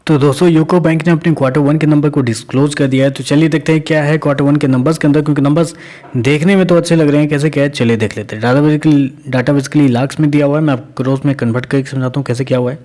तो दोस्तों UCO bank ने अपने क्वार्टर वन के नंबर को डिस्क्लोज कर दिया है। तो चलिए देखते हैं क्या है क्वार्टर वन के नंबर्स के अंदर, क्योंकि नंबर्स देखने में तो अच्छे लग रहे हैं। कैसे क्या है चलिए देख लेते हैं। डाटा बेसिकली लाख्स में दिया हुआ है, मैं आपको क्रोस में कन्वर्ट करके समझाता हूँ कैसे क्या हुआ है।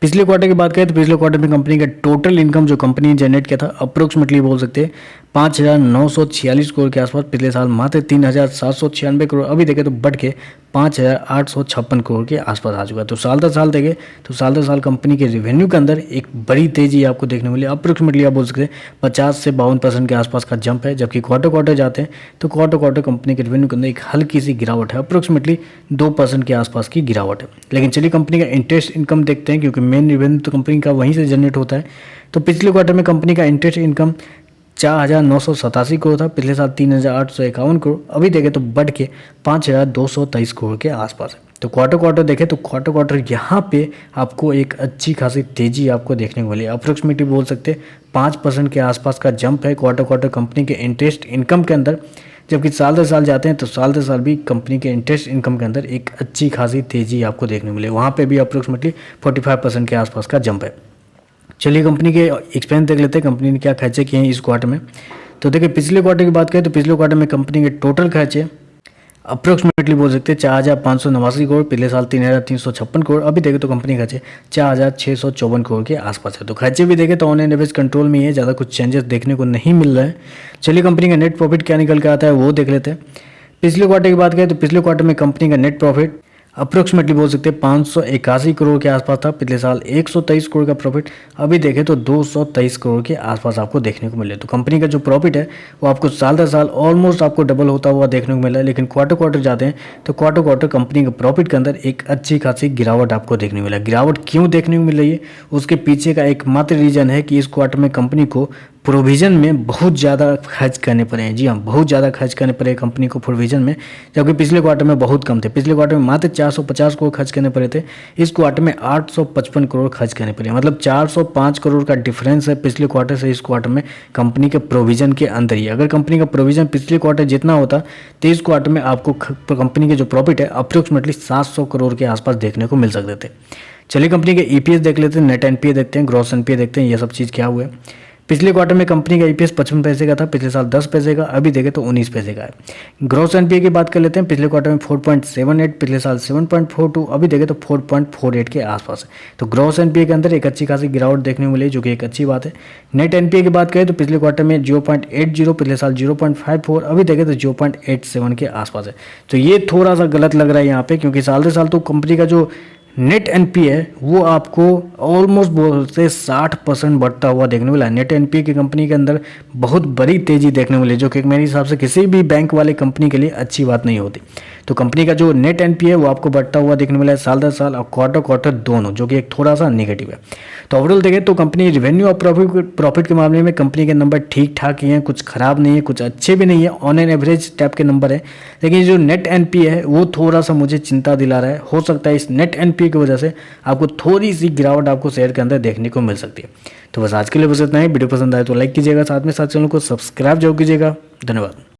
पिछले क्वार्टर की बात करें तो पिछले क्वार्टर में कंपनी का टोटल इनकम जो कंपनी ने जनरेट किया था अप्रोक्सीमेटली बोल सकते हैं 5,946 करोड़ के आसपास। पिछले साल मात्र 3,796 करोड़, अभी देखें तो बढ़ के 5,856 करोड़ के आसपास आ चुका है। तो साल दर साल देखें तो साल दर साल कंपनी के रेवेन्यू के अंदर एक बड़ी तेजी आपको देखने को मिली। अप्रोक्सीमेटली आप बोल सकते हैं 50 से 52% के आसपास का जंप है। जबकि क्वार्टर जाते हैं तो क्वार्टर कंपनी के रेवेन्यू के अंदर एक हल्की सी गिरावट है, अप्रोक्सीमेटली 2% के आसपास की गिरावट है। लेकिन चलिए कंपनी का इंटरेस्ट इनकम देखते हैं, क्योंकि मेन रेवेन्यू तो कंपनी का वहीं से जनरेट होता है। तो पिछले क्वार्टर में कंपनी का इंटरेस्ट इनकम 4,987 करोड़ था, पिछले साल 3,851 करोड़, अभी देखें तो बढ़ के 5,223 करोड़ के आसपास है। तो क्वार्टर देखें तो क्वार्टर यहाँ पे आपको एक अच्छी खासी तेजी आपको देखने को मिली। अप्रोक्सीमेटली बोल सकते हैं 5% के आसपास का जंप है क्वार्टर कंपनी के इंटरेस्ट इनकम के अंदर। जबकि साल दर साल जाते हैं तो साल दर साल भी कंपनी के इंटरेस्ट इनकम के अंदर एक अच्छी खासी तेजी आपको देखने को मिले। वहाँ पे भी अप्रोक्सीमेटली 45% के आसपास का जंप है। चलिए कंपनी के एक्सपेंस देख लेते हैं, कंपनी ने क्या खर्चे किए हैं इस क्वार्टर में। तो देखिए पिछले क्वार्टर की बात करें तो पिछले क्वार्टर में कंपनी के टोटल खर्चे अप्रोक्सीमेटली बोल सकते हैं 4,589 करोड़, पिछले साल 3,356 करोड़, अभी देखें तो कंपनी खर्चे 4,654 करोड़ के आसपास है। तो खर्चे भी देखें तो ऑन एंड एवरेज कंट्रोल में ही है, ज़्यादा कुछ चेंजेस देखने को नहीं मिल रहा है। चलिए कंपनी का नेट प्रॉफिट क्या निकल के आता है वो देख लेते हैं। पिछले क्वार्टर की बात करें तो पिछले क्वार्टर में कंपनी का नेट प्रॉफिट अप्रोक्सीमेटली बोल सकते हैं 581 करोड़ के आसपास था। पिछले साल 123 करोड़ का प्रॉफिट, अभी देखें तो 223 करोड़ के आसपास आपको देखने को मिले। तो कंपनी का जो प्रॉफिट है वो आपको साल दर साल ऑलमोस्ट आपको डबल होता हुआ देखने को मिला है। लेकिन क्वार्टर जाते हैं तो क्वार्टर कंपनी के प्रॉफिट के अंदर एक अच्छी खासी गिरावट आपको देखने को मिला। गिरावट क्यों देखने को मिल रही है उसके पीछे का एकमात्र रीजन है कि इस क्वार्टर में कंपनी को प्रोविज़न में बहुत ज़्यादा खर्च करने पड़े हैं। जी हाँ, बहुत ज़्यादा खर्च करने पड़े कंपनी को प्रोविज़न में, जबकि पिछले क्वार्टर में बहुत कम थे। पिछले क्वार्टर में मात्र 450 करोड़ खर्च करने पड़े थे, इस क्वार्टर में 855 करोड़ खर्च करने पड़े, मतलब 405 करोड़ का डिफरेंस है पिछले क्वार्टर से इस क्वार्टर में कंपनी के प्रोविज़न के अंदर ही। अगर कंपनी का प्रोविज़न पिछले क्वार्टर जितना होता तो इस क्वार्टर में आपको कंपनी के जो प्रॉफिट है अप्रोक्सीमेटली 700 करोड़ के आसपास देखने को मिल सकते थे। चलिए कंपनी के ईपीएस देख लेते हैं, नेट एनपीए देखते हैं, ग्रॉस एनपीए देखते हैं, ये सब चीज़ क्या हुआ है। पिछले क्वार्टर में कंपनी का ईपीएस 55 पैसे का था, पिछले साल 10 पैसे का, अभी देखें तो 19 पैसे का है। ग्रॉस एनपीए की बात कर लेते हैं, पिछले क्वार्टर में 4.78, पिछले साल 7.42, अभी देखें तो 4.48 के आसपास है। तो ग्रॉस एनपीए के अंदर एक अच्छी खासी गिरावट देखने को मिली, जो कि एक अच्छी बात है। नेट एनपीए की बात करें तो पिछले क्वार्टर में 0.80, पिछले साल 0.54, अभी देखें तो 0.87 के आसपास है। तो ये थोड़ा सा गलत लग रहा है यहाँ पे, क्योंकि साल दर साल तो कंपनी का जो नेट एनपीए है वो आपको ऑलमोस्ट बोलते 60% बढ़ता हुआ देखने को मिला। नेट एनपीए की कंपनी के अंदर बहुत बड़ी तेजी देखने को मिली, जो कि मेरे हिसाब से किसी भी बैंक वाले कंपनी के लिए अच्छी बात नहीं होती। तो कंपनी का जो नेट एनपीए है वो आपको बढ़ता हुआ देखने को मिला है साल दर साल और क्वार्टर दोनों, जो कि एक थोड़ा सा नेगेटिव है। तो ओवरऑल देखें तो कंपनी रेवेन्यू और प्रॉफिट के मामले में कंपनी के नंबर ठीक ठाक ही हैं, कुछ खराब नहीं है, कुछ अच्छे भी नहीं है, ऑन एन एवरेज टाइप के नंबर है। लेकिन जो नेट एनपीए है वो थोड़ा सा मुझे चिंता दिला रहा है। हो सकता है इस नेट एनपीए की वजह से आपको थोड़ी सी गिरावट आपको शेयर के अंदर देखने को मिल सकती है। तो बस आज के लिए बस इतना ही। वीडियो पसंद आए तो लाइक कीजिएगा, साथ में साथ चैनल को सब्सक्राइब जरूर कीजिएगा। धन्यवाद।